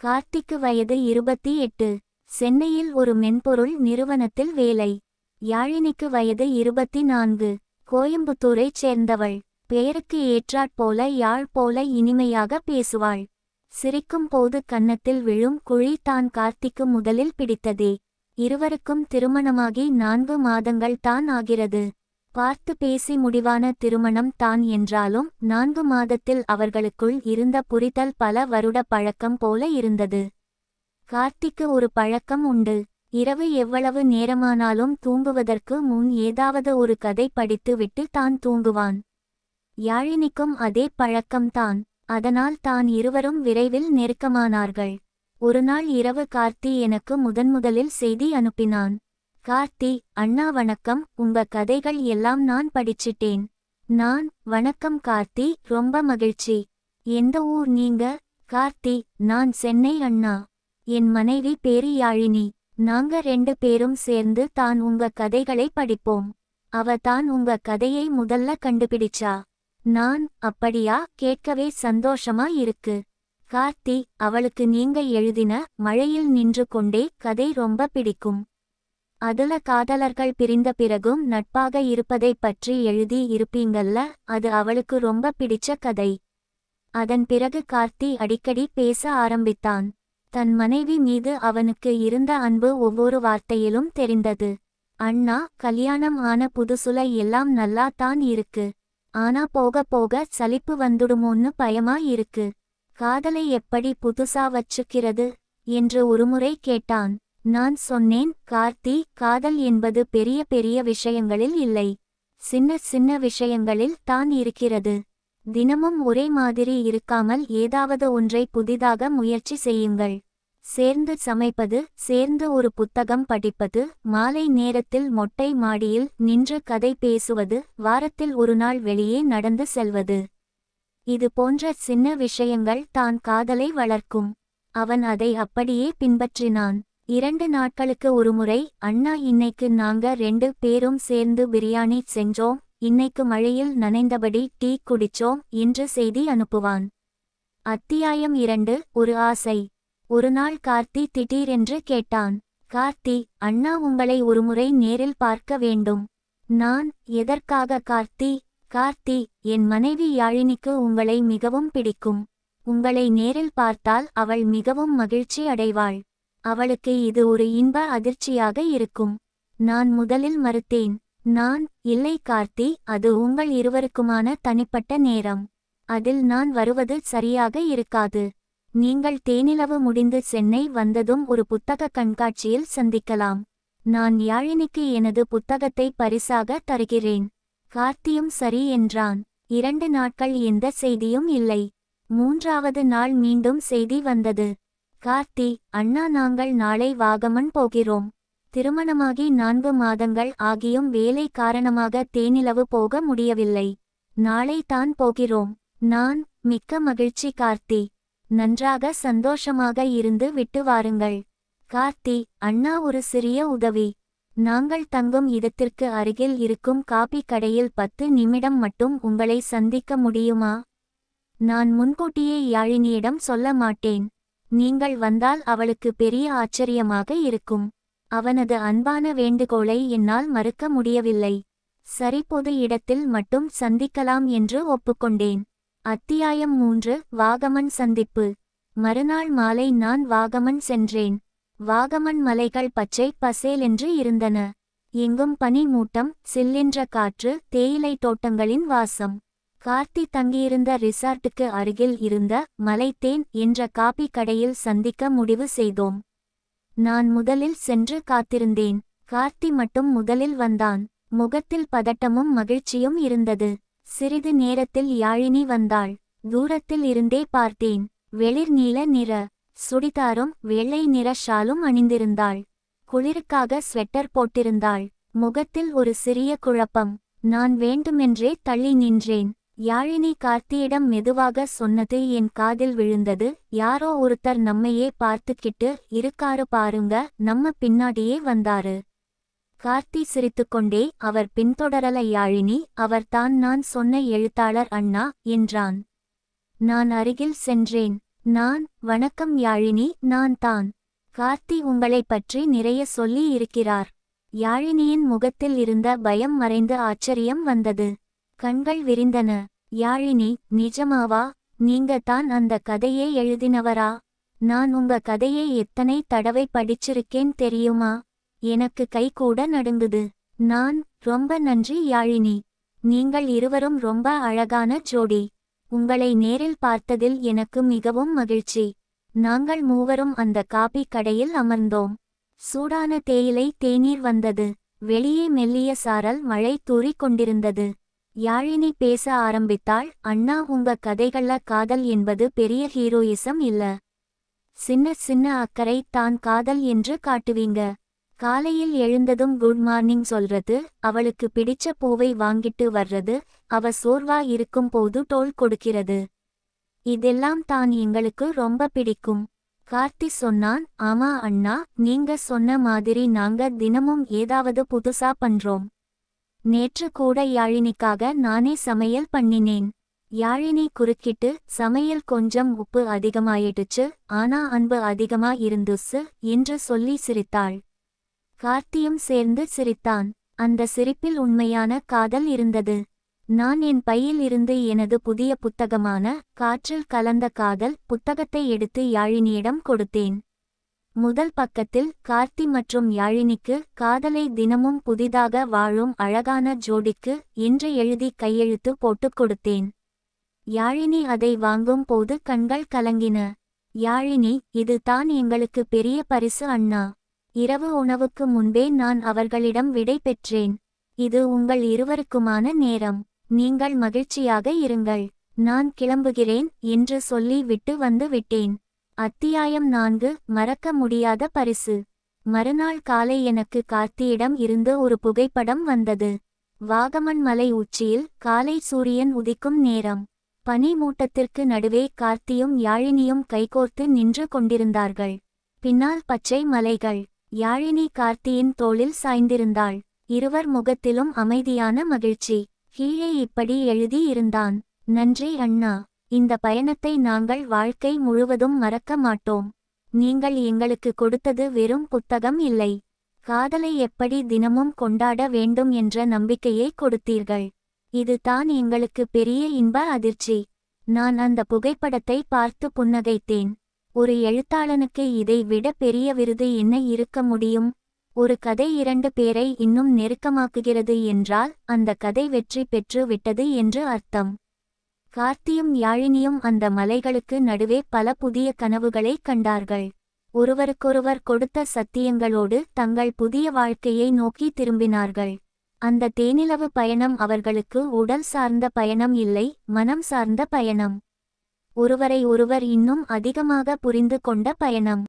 கார்த்திக்கு வயது 28. சென்னையில் ஒரு மென்பொருள் நிறுவனத்தில் வேலை. யாழினிக்கு வயது 24. கோயம்புத்தூரைச் சேர்ந்தவள். பெயருக்கு ஏற்றாற்போல யாழ் போல இனிமையாக பேசுவாள். சிரிக்கும் போது கன்னத்தில் விழும் குழி தான் கார்த்திக்கு முதலில் பிடித்ததே. இருவருக்கும் திருமணமாகி 4 மாதங்கள் தான் ஆகிறது. பார்த்து பேசி முடிவான திருமணம் தான் என்றாலும் 4 மாதத்தில் அவர்களுக்குள் இருந்த புரிதல் பல வருட பழக்கம் போல இருந்தது. கார்த்திக்கு ஒரு பழக்கம் உண்டு. இரவு எவ்வளவு நேரமானாலும் தூங்குவதற்கு முன் ஏதாவது ஒரு கதை படித்து விட்டு தான் தூங்குவான். யாழினிக்கும் அதே பழக்கம்தான். அதனால் தான் இருவரும் விரைவில் நெருக்கமானார்கள். ஒருநாள் இரவு கார்த்தி எனக்கு முதன்முதலில் செய்தி அனுப்பினான். கார்த்தி, அண்ணா வணக்கம், உங்க கதைகள் எல்லாம் நான் படிச்சிட்டேன். நான், வணக்கம் கார்த்தி, ரொம்ப மகிழ்ச்சி. எந்த ஊர் நீங்க? கார்த்தி, நான் சென்னை அண்ணா. என் மனைவி பேரு யாழினி. நாங்க 2 பேரும் சேர்ந்து தான் உங்க கதைகளை படிப்போம். அவ தான் உங்க கதையை முதல்ல கண்டுபிடிச்சா. நான், அப்படியா, கேட்கவே சந்தோஷமா இருக்கு. கார்த்தி, அவளுக்கு நீங்க எழுதின மழையில் நின்று கொண்டே கதை ரொம்ப பிடிக்கும். அதுல காதலர்கள் பிரிந்த பிறகும் நட்பாக இருப்பதை பற்றி எழுதி இருப்பீங்கல்ல, அது அவளுக்கு ரொம்ப பிடிச்ச கதை. அதன் பிறகு கார்த்தி அடிக்கடி பேச ஆரம்பித்தான். தன் மனைவி மீது அவனுக்கு இருந்த அன்பு ஒவ்வொரு வார்த்தையிலும் தெரிந்தது. அண்ணா, கல்யாணம் ஆன புதுசுல எல்லாம் நல்லா தான் இருக்கு. ஆனா போக போக சலிப்பு வந்துடுமோன்னு பயமா இருக்கு. காதலை எப்படி புதுசா வச்சுக்கிறது என்று ஒருமுறை கேட்டான். நான் சொன்னேன், கார்த்தி, காதல் என்பது பெரிய பெரிய விஷயங்களில் இல்லை. சின்ன சின்ன விஷயங்களில் தான் இருக்கிறது. தினமும் ஒரே மாதிரி இருக்காமல் ஏதாவது ஒன்றை புதிதாக முயற்சி செய்யுங்கள். சேர்ந்து சமைப்பது, சேர்ந்து ஒரு புத்தகம் படிப்பது, மாலை நேரத்தில் மொட்டை மாடியில் நின்று கதை பேசுவது, வாரத்தில் ஒரு நாள் வெளியே நடந்து செல்வது. இது போன்ற சின்ன விஷயங்கள் தான் காதலை வளர்க்கும். அவன் அதை அப்படியே பின்பற்றினான். 2 நாட்களுக்கு ஒருமுறை, அண்ணா, இன்னைக்கு நாங்க 2 பேரும் சேர்ந்து பிரியாணி செஞ்சோம், இன்னைக்கு மழையில் நனைந்தபடி டீ குடிச்சோம் என்று செய்தி அனுப்புவான். அத்தியாயம் 2, ஒரு ஆசை. ஒருநாள் கார்த்தி திடீரென்று கேட்டான். கார்த்தி, அண்ணா உங்களை ஒருமுறை நேரில் பார்க்க வேண்டும். நான், எதற்காக கார்த்தி? கார்த்தி, என் மனைவி யாழினிக்கு உங்களை மிகவும் பிடிக்கும். உங்களை நேரில் பார்த்தால் அவள் மிகவும் மகிழ்ச்சி அடைவாள். அவளுக்கு இது ஒரு இன்ப அதிர்ச்சியாக இருக்கும். நான் முதலில் மறுத்தேன். நான், இல்லை கார்த்தி, அது உங்கள் இருவருக்குமான தனிப்பட்ட நேரம். அதில் நான் வருவது சரியாக இருக்காது. நீங்கள் தேனிலவு முடிந்து சென்னை வந்ததும் ஒரு புத்தக கண்காட்சியில் சந்திக்கலாம். நான் யாழினிக்கு எனது புத்தகத்தை பரிசாக தருகிறேன். கார்த்தியும் சரி என்றான். 2 நாட்கள் எந்த செய்தியும் இல்லை. 3வது நாள் மீண்டும் செய்தி வந்தது. கார்த்தி, அண்ணா, நாங்கள் நாளை வாகமன் போகிறோம். திருமணமாகி 4 மாதங்கள் ஆகியும் வேலை காரணமாக தேனிலவு போக முடியவில்லை. நாளை தான் போகிறோம். நான், மிக்க மகிழ்ச்சி கார்த்தி. நன்றாக சந்தோஷமாக இருந்து விட்டு வாருங்கள். கார்த்தி, அண்ணா, ஒரு சிறிய உதவி. நாங்கள் தங்கும் இடத்திற்கு அருகில் இருக்கும் காபி கடையில் 10 நிமிடம் மட்டும் உங்களை சந்திக்க முடியுமா? நான் முன்கூட்டியே யாழினியிடம் சொல்ல மாட்டேன். நீங்கள் வந்தால் அவளுக்கு பெரிய ஆச்சரியமாக இருக்கும். அவனது அன்பான வேண்டுகோளை என்னால் மறுக்க முடியவில்லை. சரி, பொது இடத்தில் மட்டும் சந்திக்கலாம் என்று ஒப்புக்கொண்டேன். அத்தியாயம் 3, வாகமன் சந்திப்பு. மறுநாள் மாலை நான் வாகமன் சென்றேன். வாகமன் மலைகள் பச்சை பசேலென்று இருந்தன. எங்கும் பனி மூட்டம், சில்லென்ற காற்று, தேயிலை தோட்டங்களின் வாசம். கார்த்தி தங்கியிருந்த ரிசார்ட்டுக்கு அருகில் இருந்த மலைத்தேன் என்ற காபி கடையில் சந்திக்க முடிவு செய்தோம். நான் முதலில் சென்று காத்திருந்தேன். கார்த்தி மட்டும் முதலில் வந்தான். முகத்தில் பதட்டமும் மகிழ்ச்சியும் இருந்தது. சிறிது நேரத்தில் யாழினி வந்தாள். தூரத்தில் இருந்தே பார்த்தேன். வெளிர் நீல நிற சுடிதாரும் வெள்ளை நிற ஷாலும் அணிந்திருந்தாள். குளிருக்காக ஸ்வெட்டர் போட்டிருந்தாள். முகத்தில் ஒரு சிறிய குழப்பம். நான் வேண்டுமென்றே தள்ளி நின்றேன். யாழினி கார்த்தியிடம் மெதுவாக சொன்னது என் காதில் விழுந்தது. யாரோ ஒருத்தர் நம்மையே பார்த்துக்கிட்டு இருக்காரு பாருங்க, நம்ம பின்னாடியே வந்தாரு. கார்த்தி சிரித்துக்கொண்டே, அவர் பின்தொடரல யாழினி, அவர்தான் நான் சொன்ன எழுத்தாளர் அண்ணா என்றான். நான் அருகில் சென்றேன். வணக்கம் யாழினி, நான் தான். கார்த்தி உங்களைப் பற்றி நிறைய சொல்லி இருக்கிறார். யாழினியின் முகத்தில் இருந்த பயம் மறைந்து ஆச்சரியம் வந்தது. கண்கள் விரிந்தன. யாழினி, நிஜமாவா? நீங்க தான் அந்த கதையை எழுதினவரா? நான் உங்க கதையை எத்தனை தடவை படிச்சிருக்கேன் தெரியுமா? எனக்கு கை கூட நடுங்குது. ரொம்ப நன்றி யாழினி. நீங்கள் இருவரும் ரொம்ப அழகான ஜோடி. உங்களை நேரில் பார்த்ததில் எனக்கு மிகவும் மகிழ்ச்சி. நாங்கள் மூவரும் அந்த காபி கடையில் அமர்ந்தோம். சூடான தேயிலை தேநீர் வந்தது. வெளியே மெல்லிய சாரல் மழை தூறிக் கொண்டிருந்தது. யாழினி பேச ஆரம்பித்தாள். அண்ணா, உங்க கதைகள்ல காதல் என்பது பெரிய ஹீரோயிசம் இல்ல. சின்ன சின்ன அக்கறை தான் காதல் என்று காட்டுவீங்க. காலையில் எழுந்ததும் குட் மார்னிங் சொல்றது, அவளுக்கு பிடிச்ச பூவை வாங்கிட்டு வர்றது, அவ சோர்வா இருக்கும் போது டோல் கொடுக்கிறது. இதெல்லாம் தான் எங்களுக்கு ரொம்ப பிடிக்கும். கார்த்தி சொன்னான். ஆமா அண்ணா, நீங்க சொன்ன மாதிரி நாங்க தினமும் ஏதாவது புதுசா பண்றோம். நேற்று கூட யாழினிக்காக நானே சமையல் பண்ணினேன். யாழினி குறுக்கிட்டு, சமையல் கொஞ்சம் உப்பு அதிகமாயிடுச்சு, ஆனா அன்பு அதிகமா இருந்துச்சு என்று சொல்லி சிரித்தாள். கார்த்தியும் சேர்ந்து சிரித்தான். அந்த சிரிப்பில் உண்மையான காதல் இருந்தது. நான் என் பையில் இருந்து எனது புதிய புத்தகமான காற்றில் கலந்த காதல் புத்தகத்தை எடுத்து யாழினியிடம் கொடுத்தேன். முதல் பக்கத்தில் கார்த்தி மற்றும் யாழினிக்கு, காதலை தினமும் புதிதாக வாழும் அழகான ஜோடிக்கு என்று எழுதி கையெழுத்து போட்டுக் கொடுத்தேன். யாழினி அதை வாங்கும் போது கண்கள் கலங்கின. யாழினி, இது தான் எங்களுக்கு பெரிய பரிசு அண்ணா. இரவு உணவுக்கு முன்பே நான் அவர்களிடம் விடை பெற்றேன். இது உங்கள் இருவருக்குமான நேரம். நீங்கள் மகிழ்ச்சியாக இருங்கள். நான் கிளம்புகிறேன் என்று சொல்லி விட்டு வந்து விட்டேன். அத்தியாயம் 4. மறக்க முடியாத பரிசு. மறுநாள் காலை எனக்கு கார்த்தியிடம் இருந்து ஒரு புகைப்படம் வந்தது. வாகமன் மலை உச்சியில் காலை சூரியன் உதிக்கும் நேரம். பனி மூட்டத்திற்கு நடுவே கார்த்தியும் யாழினியும் கைகோர்த்து நின்று கொண்டிருந்தார்கள். பின்னால் பச்சை மலைகள். யாழினி கார்த்தியின் தோளில் சாய்ந்திருந்தாள். இருவர் முகத்திலும் அமைதியான மகிழ்ச்சி. கீழே இப்படி எழுதி இருந்தான். நன்றி அண்ணா. இந்த பயணத்தை நாங்கள் வாழ்க்கை முழுவதும் மறக்க மாட்டோம். நீங்கள் எங்களுக்கு கொடுத்தது வெறும் புத்தகம் இல்லை. காதலை எப்படி தினமும் கொண்டாட வேண்டும் என்ற நம்பிக்கையை கொடுத்தீர்கள். இது தான் எங்களுக்கு பெரிய இன்ப அதிர்ச்சி. நான் அந்த புகைப்படத்தை பார்த்து புன்னகைத்தேன். ஒரு எழுத்தாளனுக்கு இதை விட பெரிய விருது என்ன இருக்க முடியும்? ஒரு கதை 2 பேரை இன்னும் நெருக்கமாக்குகிறது என்றால் அந்த கதை வெற்றி பெற்று விட்டது என்று அர்த்தம். கார்த்தியும் யாழினியும் அந்த மலைகளுக்கு நடுவே பல புதிய கனவுகளை கண்டார்கள். ஒருவருக்கொருவர் கொடுத்த சத்தியங்களோடு தங்கள் புதிய வாழ்க்கையை நோக்கி திரும்பினார்கள். அந்த தேனிலவு பயணம் அவர்களுக்கு உடல் சார்ந்த பயணம் இல்லை, மனம் சார்ந்த பயணம். ஒருவரை ஒருவர் இன்னும் அதிகமாக புரிந்து கொண்ட பயணம்.